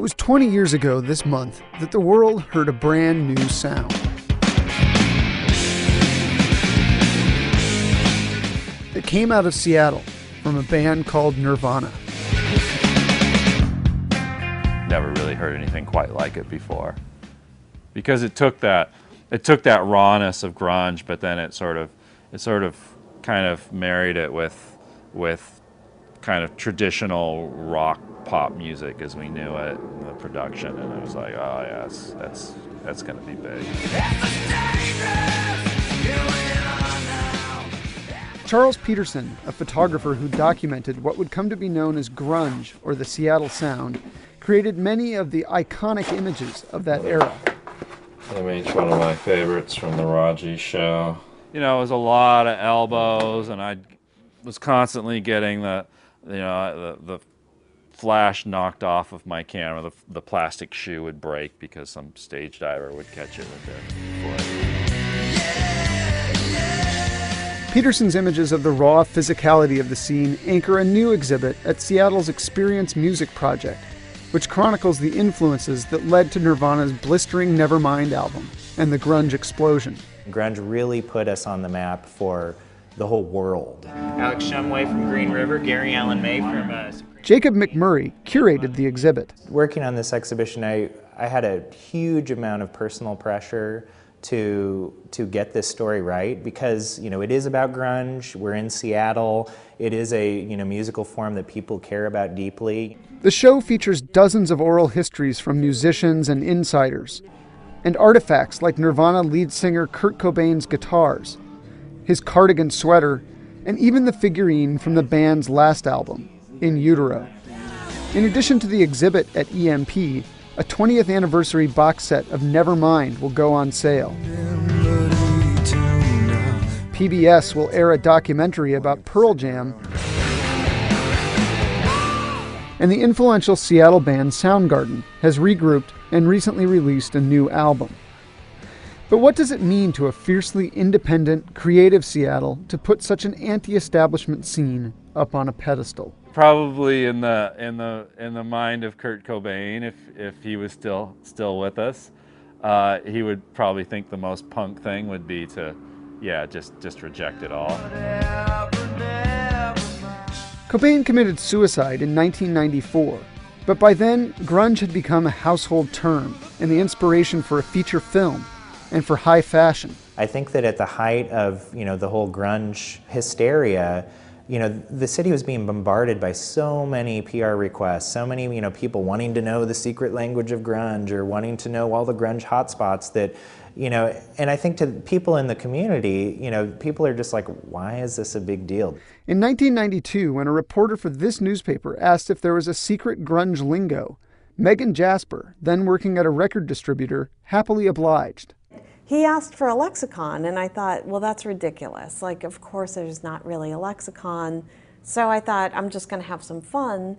was 20 years ago this month that the world heard a brand new sound. It came out of Seattle from a band called Nirvana. Never really heard anything quite like it before, because it took that rawness of grunge, but then it sort of kind of married it with kind of traditional rock pop music as we knew it, and the production, and it was like, oh yeah, that's going to be big. Charles Peterson, a photographer who documented what would come to be known as grunge, or the Seattle sound, created many of the iconic images of that era. Each one of my favorites from the Raji show. You know, it was a lot of elbows, and I was constantly getting the flash knocked off of my camera. The plastic shoe would break because some stage diver would catch it with their foot. Peterson's images of the raw physicality of the scene anchor a new exhibit at Seattle's Experience Music Project, which chronicles the influences that led to Nirvana's blistering Nevermind album and the grunge explosion. Grunge really put us on the map for the whole world. Alex Shumway from Green River, Gary Allen May from Jacob McMurray curated the exhibit. Working on this exhibition, I had a huge amount of personal pressure to get this story right, because it is about grunge. We're in Seattle. It is a musical form that people care about deeply. The show features dozens of oral histories from musicians and insiders, and artifacts like Nirvana lead singer Kurt Cobain's guitars, his cardigan sweater, and even the figurine from the band's last album, In Utero. In addition to the exhibit at EMP, a 20th anniversary box set of Nevermind will go on sale. PBS will air a documentary about Pearl Jam, and the influential Seattle band Soundgarden has regrouped and recently released a new album. But what does it mean to a fiercely independent, creative Seattle to put such an anti-establishment scene up on a pedestal? Probably in the mind of Kurt Cobain, if he was still with us, he would probably think the most punk thing would be to, just reject it all. Cobain committed suicide in 1994, but by then, grunge had become a household term and the inspiration for a feature film and for high fashion. I think that at the height of the whole grunge hysteria, the city was being bombarded by so many PR requests, so many people wanting to know the secret language of grunge or wanting to know all the grunge hotspots that, and I think to people in the community, people are just like, why is this a big deal? In 1992, when a reporter for this newspaper asked if there was a secret grunge lingo, Megan Jasper, then working at a record distributor, happily obliged. He asked for a lexicon, and I thought, well, that's ridiculous. Like, of course there's not really a lexicon. So I thought, I'm just going to have some fun.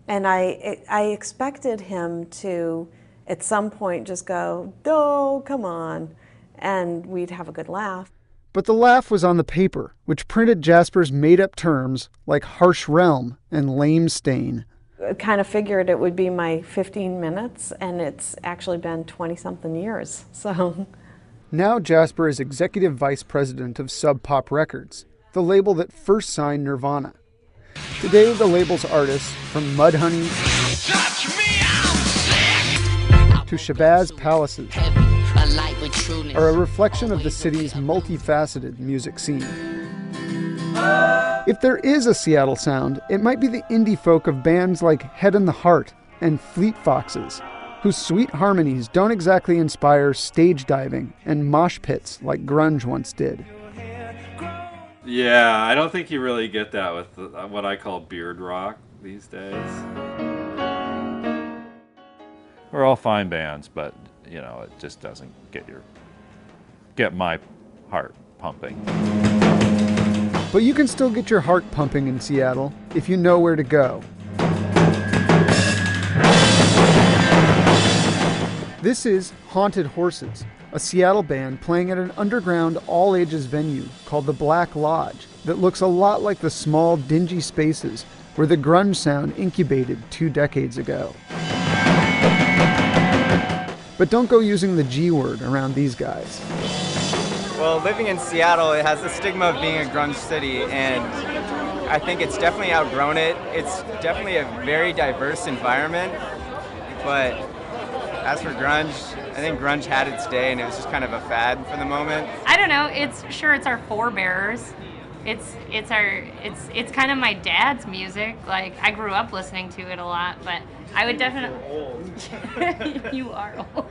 And I expected him to, at some point, just go, oh, come on, and we'd have a good laugh. But the laugh was on the paper, which printed Jasper's made-up terms like harsh realm and lame stain. I kind of figured it would be my 15 minutes, and it's actually been 20-something years, so... Now Jasper is executive vice president of Sub Pop Records, the label that first signed Nirvana. Today, the label's artists, from Mudhoney to Shabazz Palaces, are a reflection of the city's multifaceted music scene. If there is a Seattle sound, it might be the indie folk of bands like Head in the Heart and Fleet Foxes, whose sweet harmonies don't exactly inspire stage diving and mosh pits like grunge once did. Yeah, I don't think you really get that with what I call beard rock these days. We're all fine bands, but it just doesn't get my heart pumping. But you can still get your heart pumping in Seattle if you know where to go. This is Haunted Horses, a Seattle band playing at an underground all-ages venue called the Black Lodge that looks a lot like the small, dingy spaces where the grunge sound incubated 2 decades ago. But don't go using the G word around these guys. Well, living in Seattle, it has the stigma of being a grunge city, and I think it's definitely outgrown it. It's definitely a very diverse environment, but as for grunge, I think grunge had its day, and it was just kind of a fad for the moment. I don't know. It's our forebears. It's kind of my dad's music. Like, I grew up listening to it a lot, but I would definitely. You are old.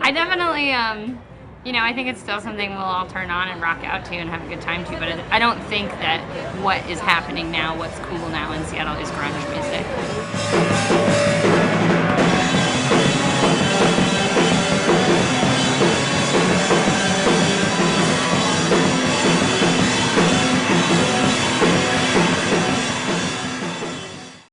I definitely I think it's still something we'll all turn on and rock out to and have a good time to, but I don't think that what is happening now, what's cool now in Seattle, is grunge music.